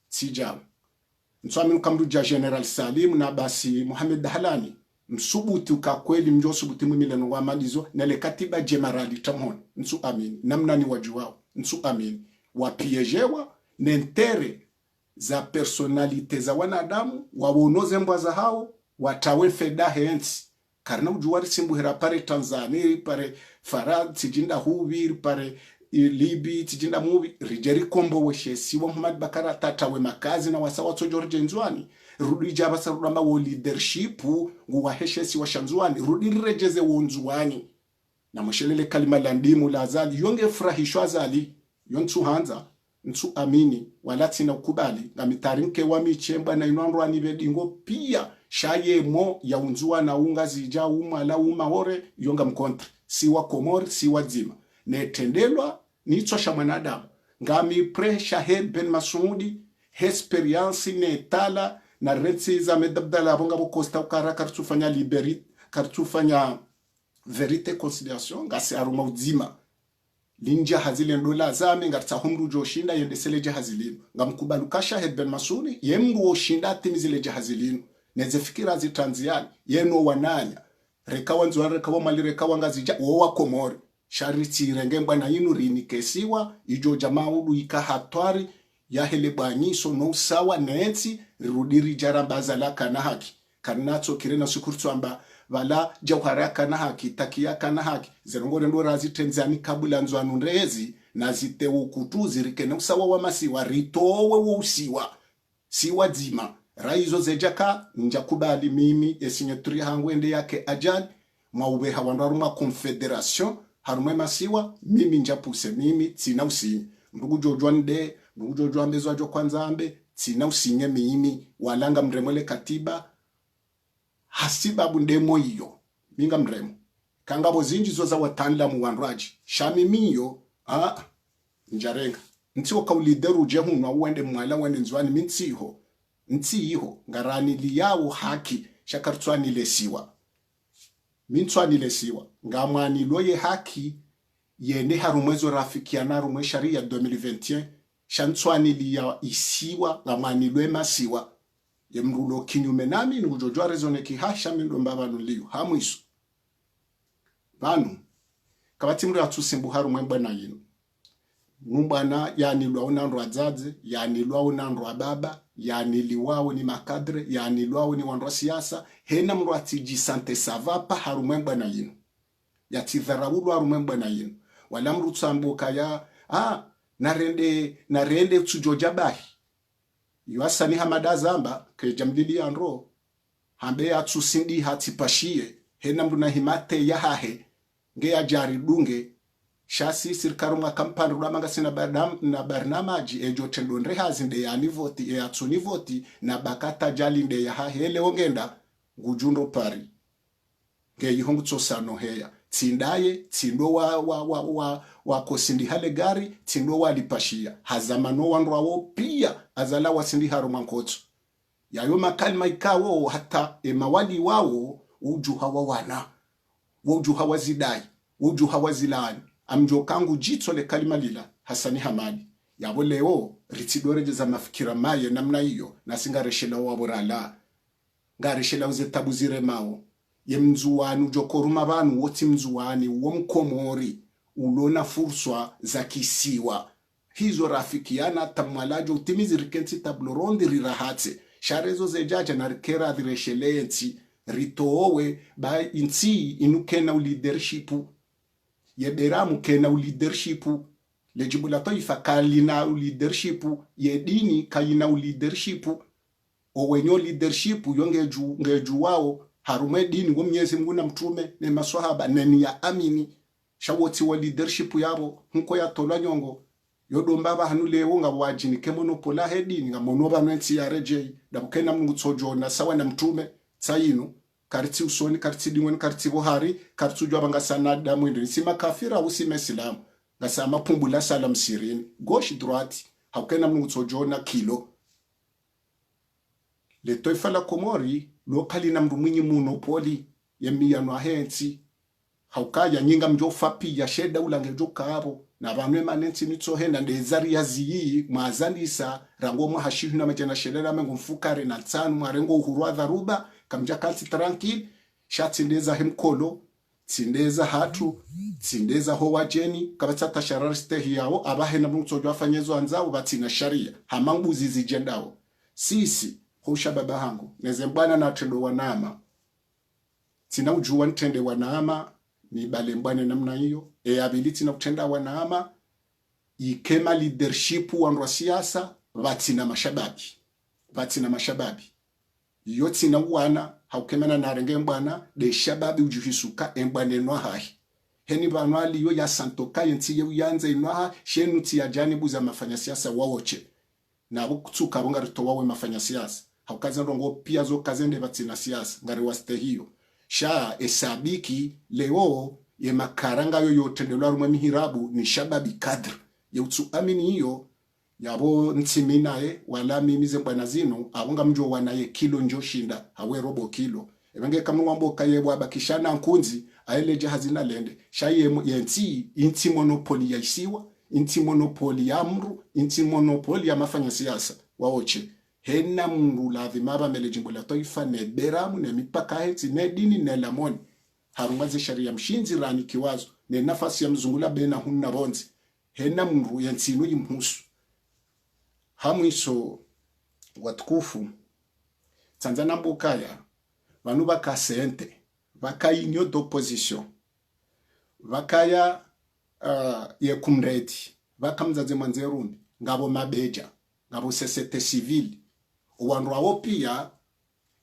sijao mswami kamruja General Salim na basi Muhammad Dahlani msubuti ukakweli mjo subuti mwimile nungwa malizo nele katiba jemarali tamhon nsu amini namna ni wajuwao nsu amini wapiejewa nentere za personalite za wanadamu wawonoze mbwaza hao watawe feda hensi karna ujuwari simbuhera pare Tanzania pare Farad tijinda huvir pare Libi tijinda mubi rijeri kombo weshesi wa Muhammad Bakara tatawe makazi na wasawa to George Nzwani rudi jaba sarudamba wo leadership nguwa heshesi wa Shanzwani rudi rejeze wo Nzwani na mshelele kalima la ndimu la azali yonge furahishwa azali yontu hanza ntu amini walati na ukubali na mitarinke wa michemba na inondwa ni bedingo pia shaye mo ya unzua na unga zija umala umahore yonga mkontre siwa komori siwa zima netendelwa nitosha mwanadamu ngami presha he Ben Masudi experience netala na retsi za medabdala bonga bokosta ukara kartufanya liberi kartufanya verite conciliation ngasi aruma uzima linja hazile ndola zame ngatsa humru joshinda yendesele jahazilino ngamkubalukasha he Ben Masudi yemngu oshinda timizile jahazilino neze fikira zitanziani yeno wananya rekawa nzuwa rekawa mali rekawa ngazija wowa komori shariti rengembwa na yinu rinikesiwa ijo jamaa udu ikahatwari ya hele banyiso no sawa netsi rirudiri jarambaza la kana haki kanatso kirena sukurtu amba vala jawharaka na haki takiaka na haki zerongore ndo razitenzani kabula nzwanu ndezi na zite ukutuzi rikene usawa wa masiwa ritowe wo usiwa siwa dzima raizo zejaka njakubali mimi esinyeturi hangu ende yake ajali mwaube hawandaruma confederation harumwe masiwa mimi njapuse mimi tina usinye ndugu jojwa nde ndugu jojwa mbezo ajo kwanza ambe tina usinye mimi walanga mremole katiba hasibabu ndemo iyo minga mremo kangabo zinji zoza watanla muwandraji shami miyo njarenga ntiwo kaulideru jehunwa uwende mwala wende nzwani mintiho ntiho ngarani liyawo haki shakartswani lesiwa mintswani lesiwa ngamwani loye haki yende harumwezo rafikiana rumwe sharia 2021 shantswani liya isiwa ngamwani loye masiwa yemrulo kinyume nami nujojwa rezone kihasha mindo mbabanu liyo hamwiso banu kabati mru atusimbu harumwe mbana yino numbana yani lwa unandro azaze yani lwa unandro ababa yani liwao ni makadre yani lwao ni wanro siasa hena mru atiji sante savapa harumwe na yino yatidharaulu harumwe na yino wala mru tsambuka ya narende tsujoja bahi yuasani hamada zamba ke jamdili anro hambe atsusindi hatipashie hena mru na himate ya hahe nge ajari dunge shasi sirkarunga kampani rudamanga sina na barnamaji ejo tendonre hazinde ya nivoti ya tsunivoti na bakata jalinde ya hahele ongenda ngujundo pari nge yihongu tsosano heya tindaye tindo wa kosindi hale gari tindo wa lipashia hazamano wandu wawo pia azala wasindi haruma nkotso yayo makalima ikawo hata emawali wawo ujuha wawana ujuha wazidai ujuha wazilani amjo kangu jitso le kalima lila Hasani Hamadi yabo leo ritidore za mafikira maye namna hiyo na singareshela waborala ngareshela uzetabuzire mao yemzuwani ujokoruma banu woti mzuwani uwo mkomori ulona furswa za kisiwa hizo rafikiana tamwalajo utimizi rikensi tabloronde rirahatse sharezo zejaja na rikera dhireshelensi ritoowe ba insi inukena leadership ye beramu kena leadership le jimbo la taifa kalina leadership ye dini kalina leadership owenyo leadership ngeju wao harume dini wo Mwenyezi Mungu na mtume ne maswahaba neni ya amini shawoti wa leadership yabo nko ya tola nyongo yodomba ba hanule wonga wajini kemono pola hedini ngamono ba nti ya reje da bukena Mungu tsojo na sawa na mtume tsayinu kariti usoni kariti dimweni kariti buhari kariti ujwa banga sanada mwindi nisima kafira usime islam ngasama pumbula salam sirini gauche droite hakena Mungu tsojo na kilo le toifa la Komori lokali na mrumwinyi monopoli yemiyano ahensi haukaya nyinga mjofapi ya sheda ulangejo kabo na banwe manenti nitsohenda ndezari yaziyi mwazandisa rango mwahashihu na majana shedera mengo mfukare na tsanu marengo uhurwa dharuba kamja kalti tranquil shatindeza hemkolo tsindeza hatu tsindeza howajeni kabatata sharariste hiyawo abahe na mtsojo afanyezo anzao batina sharia hamanguzi zijendao sisi hosha baba hangu nezembwana na tendo wanama tina ujua ntende wanama ni balembwane namna hiyo ability na kutenda wanama ikema leadership wa siasa batina mashababi yoti na wana haukemana na renge mbwana de shababi ujuhisuka embwane nwahahi heni banwali yo ya santoka yenti yanze inwaha shenu ti ajanibu za mafanya siasa wawoche na bukutuka bonga rito wawe mafanya siasa haukaza ndongo pia zo kazende batina siasa ngari waste hiyo sha esabiki leo ye makaranga yo yotendelwa rumwe mihirabu ni shababi kadri ye utu amini hiyo yabo ntiminae wala mimize mbwana zino abonga mjo wanaye kilo njo shinda hawe robo kilo ebenge kamwe wambo kayebwa bakishana nkunzi aeleje hazina lende shaye yenti inti monopoli ya isiwa inti monopoli ya amru inti monopoli ya mafanya siasa waoche hena mru lazima ba mele jimbo la taifa ne beramu ne mipaka heti ne dini ne lamoni harumaze sharia mshinzi rani kiwazo ne nafasi ya mzungula bena hunna bonzi hena mru yantinu yimhusu hamwiso watukufu Tanzania mbukaya vanu bakasente bakayinyo d'opposition bakaya ye kumreti bakamzaze manzerundi ngabo mabeja ngabo societe civile wandu wao pia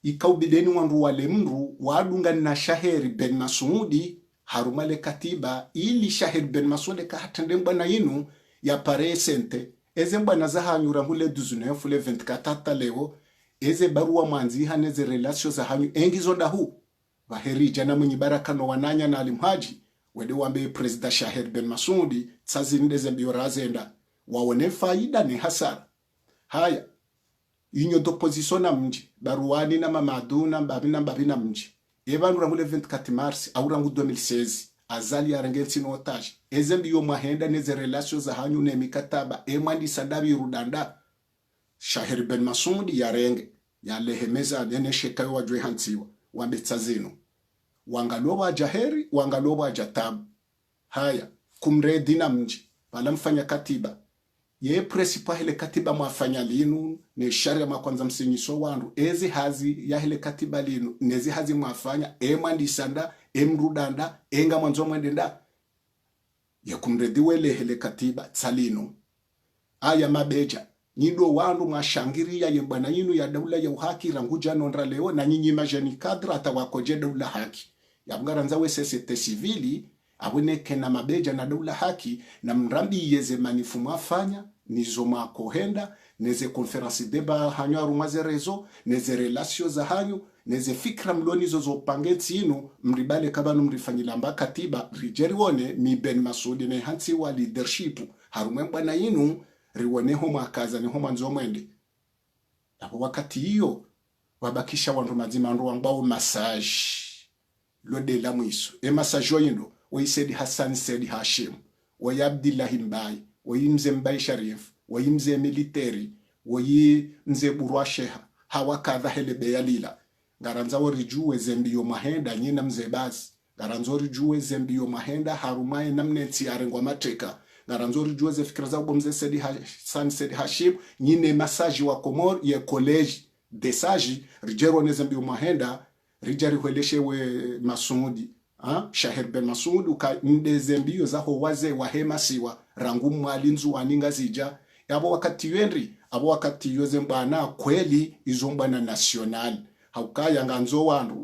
ikaubideni wandu wale mru wadunga na shaheri Ben Masudi harumale katiba ili shaheri Ben Masudi kahatende mbana yinu ya pare sente eze mbana za hanyura hule 19 le 24 leo eze barua mwanzi haneze relasyo za hanyu engizo dahu vaheri jana mwenye baraka no wananya na alimhaji wede wambe President Shaheri Ben Masudi tsazindeze biorazenda waone faida ni hasara haya inyo d'opposition na mji baruani na mamadu na mbabi na mji evandu rangule 24 mars au rangu 2016 azali ya rangeti no otage ezembi yo mahenda neze relations za hanyu ne mikataba emandi sadabi rudanda Shaheri Ben Masudi ya renge ya lehemeza nene shekayo wajwe hantiwa wambetsazino wangaloba jaheri wangaloba jatabu haya kumredi na mji bala mfanya katiba ye presipa hele katiba mwafanya linu ne sharia makwanza msinyiso wandu ezi hazi ya hele katiba linu nezi hazi mwafanya emandi sanda emrudanda enga mwanzo mwendenda ya kumredi wele hele katiba tsalino aya mabeja nido wandu mwashangiria ye bwana yinu ya daula ya uhaki ranguja nondra leo na nyinyi majani kadra atawakoje daula haki ya mgaranza we societe civili aboneke na mabeja na daula haki na mrambi yeze manifu mwafanya nizo makohenda neze konferansi deba hanyo arumaze rezo neze relasyo za hanyo neze fikra mloni zozo pangeti inu mribale kabanu mrifanyila mba katiba rijeri wone mi Ben Masudi ne hansi wa leadership harumemba na inu riwone homa akaza ni homa nzo mwende hapo wakati hiyo wabakisha wandu mazima ndu wambao massage lode la mwiso massage yoyindo Said Hassan Said Hashim wa Abdullah Mbai wa Mzee Mbai Sharif wa Mzee Military wa Mzee Burwa Sheha hawa kadha hele beyalila garanza worijuwe zembiyo mahenda nyina Mzee Basi garanza worijuwe zembiyo mahenda harumaye namneti arengwa mateka garanza worijuwe ze fikra za Mzee Said Hassan Said Hashim nyine masaji wa Komor ye college de saji rijero ne zembiyo mahenda rijari hueleshe we Masudi Shahir Ben Masud uka ndeze mbio zaho waze wahema siwa rangu mwalinzu waninga zija yabo wakati wenri abo wakati yoze mbana kweli izo mbana national haukaya nganzo wandu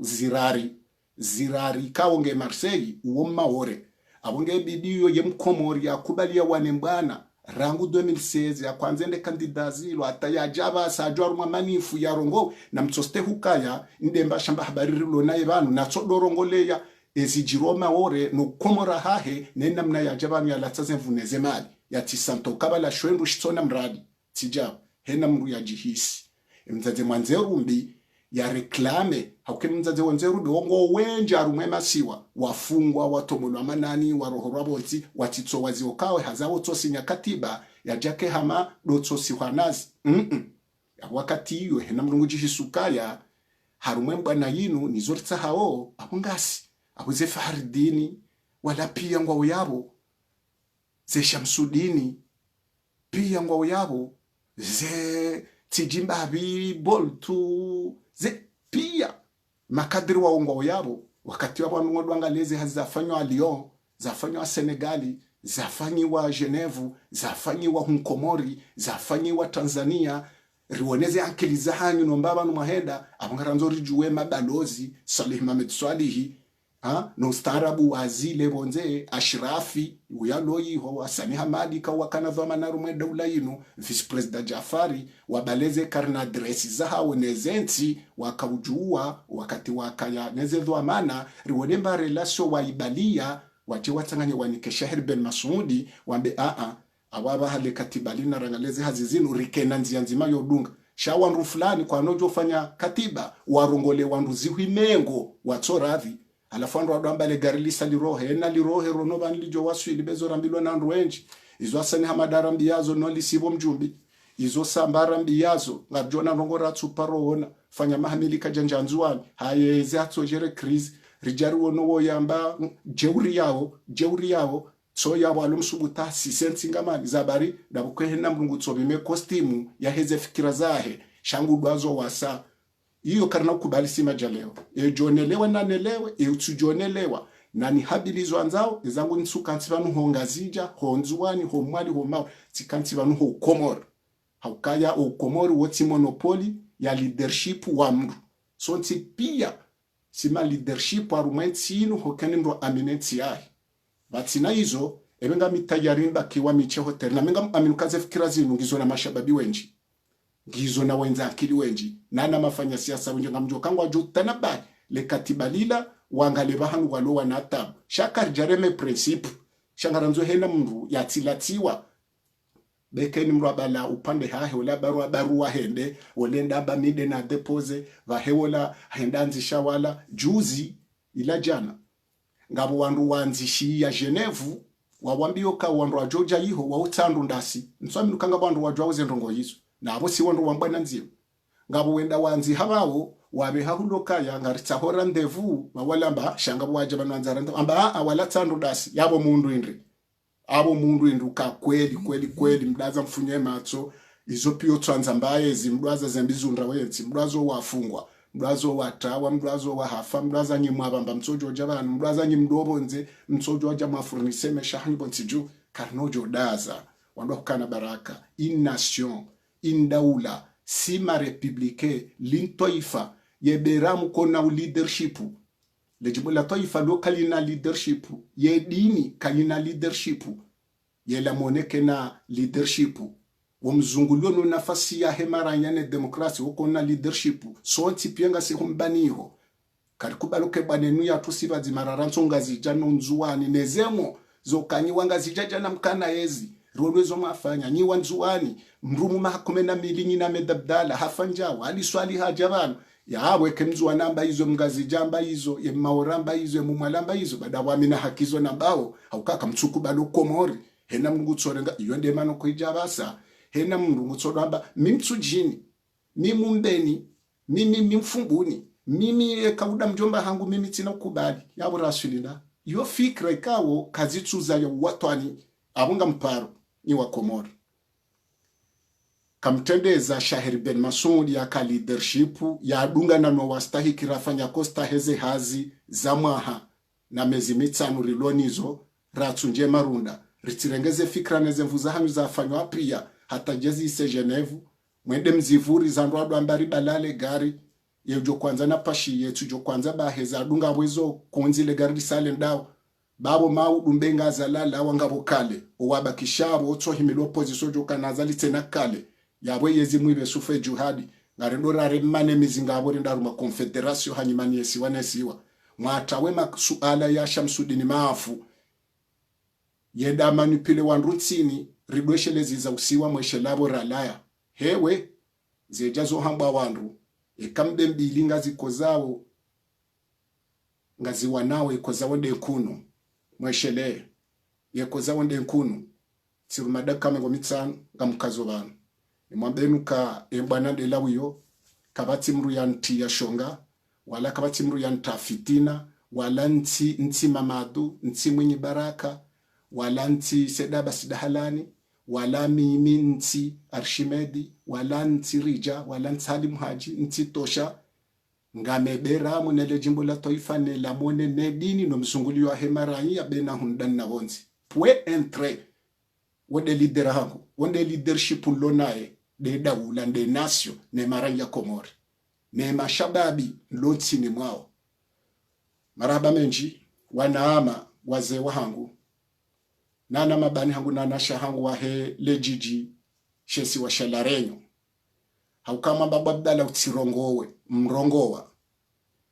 zirari kaonge Marseille uwo maore abonge bidiyo yemkomori yakubalia wanembana rangu 2016 ya kwanzende kandidazilo hata ya jaba sajwa manifu ya rongo na mtsoste hukaya ndemba shamba habari rilo na ibanu na tsodorongoleya ezijiroma ore no komora hahe nenda mna ya jaba ya latsaze mvuneze mali ya tisanto kabala shwendu shitsona mradi tijab hena mru ya jihisi mzaze mwanzerumbi ya reklame haukeni mzaze wanzerumbi wongo wenja arumwe masiwa wafungwa watomolwa manani warohorwa bolti watitso waziokawe hazawo tosinya katiba ya jake hama dotso sihwanazi ya wakati hiyo hena mrungu jihisukaya harumwe mbana yinu nizortsa hao abungasi abuze Fahardini wala pia ngwao yabo ze Shamsudini pia ngwao yabo ze Tijimbabi Boltu ze pia makadiri wa ngwao yabo wakati wabo ngodwangaleze hazafanywa Lyon zafanywa Senegali zafanywa Geneva zafanywa Hunkomori zafanywa Tanzania riwoneze akili zahanyu nombaba numahenda abangaranzo rijuwe mabalozi Salih Mohamed Swalihi no starabu wazile bonze Ashrafi uyaloyi ho Hasani Hamadi ka wakana dhamana rumwe daula yinu vice president Jafari wabaleze karna adresi zahawe nezenti wakaujua wakati wakaya neze dhamana riwonemba relasio waibalia wache watanganye wanike Shahir Ben Masudi wambe awaba hale katibalina rangaleze hazizinu rikena nzianzima yodunga shawandu fulani kwa nojo fanya katiba warongole wandu zihuimengo watsoravi alafu andu adambale garilisa lirohe ena lirohe rono banlijo waswili bezorambilwa na andu wenji izo asani hamadarambi yazo no lisibo mjumbi izo sambarambi yazo ngabjona nongora tsuparoona fanya mahamili kajanjanzuani hayeze atsojere krizi rijari wono woyamba jeuri yao so yabo alumsubuta sisensi ngamani zabari dabukehena mrungu tsobime kostimu ya heze fikira zahe shangu dwazo wasa iyo karna kubali sima jaleo jonelewa na nelewe utujonelewa na ni habilizo anzao izangu nsuka nsibanu hongazija honzuani homwali homao tsikantsibanu ho komor haukaya o komori woti monopoli ya leadership wa mru so nti pia sima leadership wa rumwentinu hokeni mro aminenti yahi batina hizo ebenga mitajarimba kiwa miche hotel na menga aminukaze fikira zinu ngizo na mashababi wenji ngizo na wenza akili wenji nana mafanya siasa wenji ngamjo kangwa jutana ba le katibalila wangale bahanu walowa na tabu shakar jareme principe shangaranzo hena mru yatilatiwa bekeni mru abala upande hahe wala barua hende olenda ba mide na depose vahewola hendanzi shawala juzi ila jana ngabo wandu wanzishi ya Genevu wawambio ka wandu wa Georgia yiho wa utandu ndasi nswami nukanga wandu wa jwauze ndongo hizo na abo si wandu wambana nzio ngabo wenda wanzi habawo wabe hahuloka ya ngaritsa hora ndevu mawalamba shangabo waje banwanzara ndo amba awala tandu ndasi yabo mundu indri abo mundu induka kweli mdaza mfunye matso izo pio twanza mbaye zimdwaza zembizundra wenzi mdwazo wafungwa mdwazo watawa mdwazo wahafa mdwaza nyimwabamba mtsojo jabana mdwaza nyimdobonze mtsojo waja mafuniseme shahani bontiju karnojo daza wando kana baraka in nation in daula sima republike lintoifa yeberamu kona leadership lejibu la toifa lokali na leadership ye dini kalina leadership ye la moneke na leadership wamzungulio no nafasi ya hemaranyane demokrasi wako na leadership so ntipienga sihumbaniho karikubaloke banenu ya tusibazi mararanso ngazija nonzuani nezemo zokanyi wangazija jana mkana yezi rolwezo mafanya nyi wanzuani mrumu mahakumena milinyi na medabdala hafanjawa ali swali hajabano ya aweke mzuwa namba hizo mgazijamba hizo ye maoramba hizo ye mumwalamba hizo badawa mina hakizo nambao haukaka mtuku balo komori hena mungu tsorenga iyo ndemano kuijabasa hena mungu tsoramba mimtsujini mimumbeni mimi mfunguni mimi kauda mjomba hangu mimi tina kubali yabo rasulina yo fikra ikawo kazitsuza ya watwani abunga mparo ni wa Komori kamtendeza Shahir Ben Masudi ya ka leadership ya dunga na no wastahiki rafanya kosta heze hazi za mwaha na mezi mitano rilonizo ratunje marunda ritirengeze fikra neze mvuza hanyu za afanywa pia hata jezi ise Genevu mwende mzivuri za ndwadu ambari balale gari yejo kwanza na pashi yetu jo kwanza baheza adunga wezo kunzile gari sale ndao babo mau dumbenga zalala wangabo kale owaba kishabo oto himilo position jo kanazali tena kale yabwe yezi mwibe sufe juhadi ngarendora remane mizingabo ndaruma confederation hanyimani yesiwa nesiwa mwatawe masuala ya Shamsudini maafu yeda manipule wanrutsini ridweshelezi za usiwa mweshelabo ralaya hewe zejazo hamba wandu ekambe mbili ngazi kozawo ngazi wanawe kozawo de kunu mweshele ye kozawo de kunu sirumada kame ngomitsano ngamukazo bana imwambenuka embana de lawiyo kabati mru yanti ya shonga wala kabati mru yanta fitina wala nti mamadu nti mwenye baraka wala nti sedaba sidahalani wala mimi nti Arshimedi wala nti Rija wala nti Halim Haji nti Tosha ngamebera munele jimbo la toifa ne la mone ne dini no msungulio wa hemaranyi ya bena hundan na wonzi pwe entre wode leader hangu wode leadership lonae de dawula de nasio ne maranyi ya Komori ne mashababi lonti ni mwao maraba menji wanaama wazee wa hangu nana mabani hangu nana shahangu wa he lejiji shesi wa shalarenyo haukama baba Abdala utirongowe mrongowa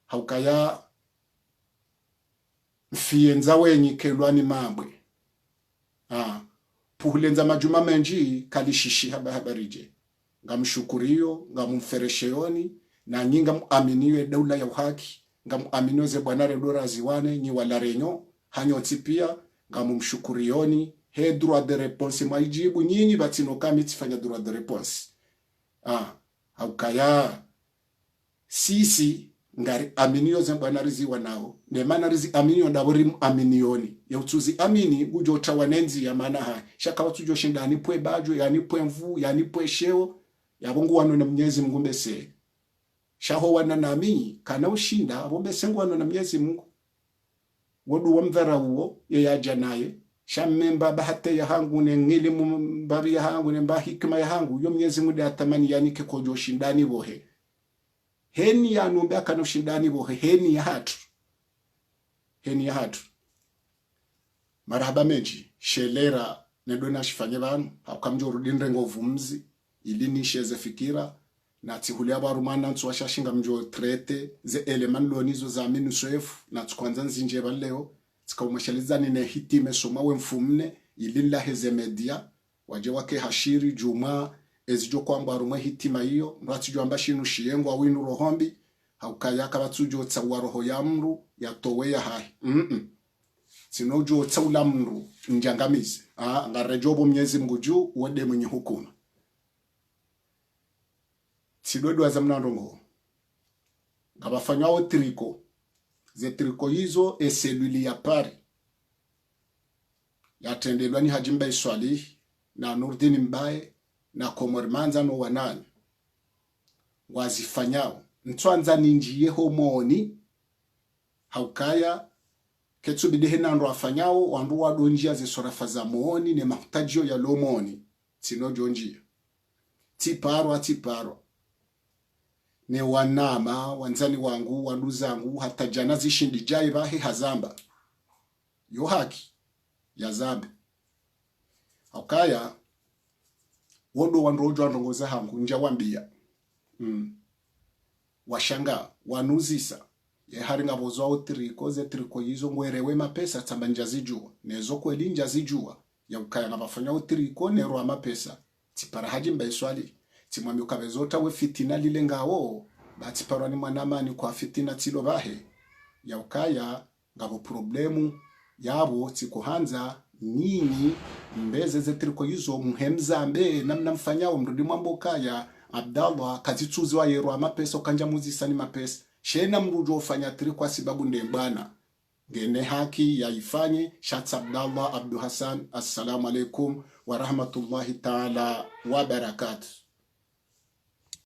haukaya mfienza wenyi kelwani mambwe puhulenza majuma menji kalishishi habarije ngamshukuriyo ngamumferesheyoni na nyinga muaminiwe daula ya uhaki ngamuaminiwe ze bwanare dora ziwane nyi walarenyo hanyoti pia ngamumshukurioni he droit de réponse maijibu nyinyi batino kama tifanya droit de réponse haukaya sisi ngari aminio zembana riziwa nao ne mana rizi aminio ndabori aminioni ya utuzi amini ujo tawanenzi ya mana ha shaka watu jo shindani pwe bajo yani pwe mvu yani pwe sheo ya bongo wano na Mwenyezi Mungu mbese shaho wana nami kana ushinda bombe sengu wano na Mwenyezi Mungu wodu wamvera uo ye yaja naye shamemba bahate ya hangu ne ngilimu mbabi ya hangu ne mba hikma ya hangu yo Mwenyezi Mungu atamani yani ke kojo shindani bohe heni ya numbe akano shindani bohe heni ya hatu marahaba menji shelera nedona shifanye banu hakamjo rudinde ngovumzi ilini sheze fikira na tihuli abarumana ntwashashinga mjo trete ze eleman lonizo za minusef na tukwanza nzinje baleo tikaumashalizani ne hitime soma we mfumne ililla heze media waje wake hashiri juma ezijo kwamba rumwe hitima hiyo ratijo ambashinu shiyengo awinu rohombi haukayaka batujo tsawa roho ya mru yatowe ya hai sinojo tsaula mru njangamizi ngarejobo Mwenyezi Mungu juu wode mwenye hukumu sidodo azamnandongo ngabafanywa triko ze triko hizo eseluli ya pari yatendelwa ni Hajimba Iswali na Nurdin Mbaye na Komori Manza no wanani wazifanyao ntwanza ninjiye homoni haukaya ketsubidehe nando afanyao wandu wadonjia ze sorafa za mooni ne mahtajio ya lomoni sinojo njia tiparo ne wanama wanzani wangu wanuzangu hata jana zishindi jai bahe hazamba yo haki ya zambe haukaya wodo wandojo andongoza hangu nja wambia washanga wanuzisa ye hari ngabozo au triko ze triko yizo ngwerewe mapesa tambanja zijua nezo kweli nja zijua ya ukaya ngabafanya utriko nero amapesa tipara Hajimba Iswali timwami ukabezota we fitina lile ngawo bati parwani mwanamani kwa fitina tilo bahe ya ukaya ngabo problemu yabo tikuhanza nini mbeze ze triko yizo muhemzambe namna mfanyao mrudi mwamboka ya Abdallah kazituzi wa yero amapesa ukanja muzisani mapesa shena mrujo ufanya triko asibabu ndembana ngene haki ya ifanye Shatsa Abdallah Abdu Hassan. Assalamu alaikum wa rahmatullahi ta'ala wa barakatuh.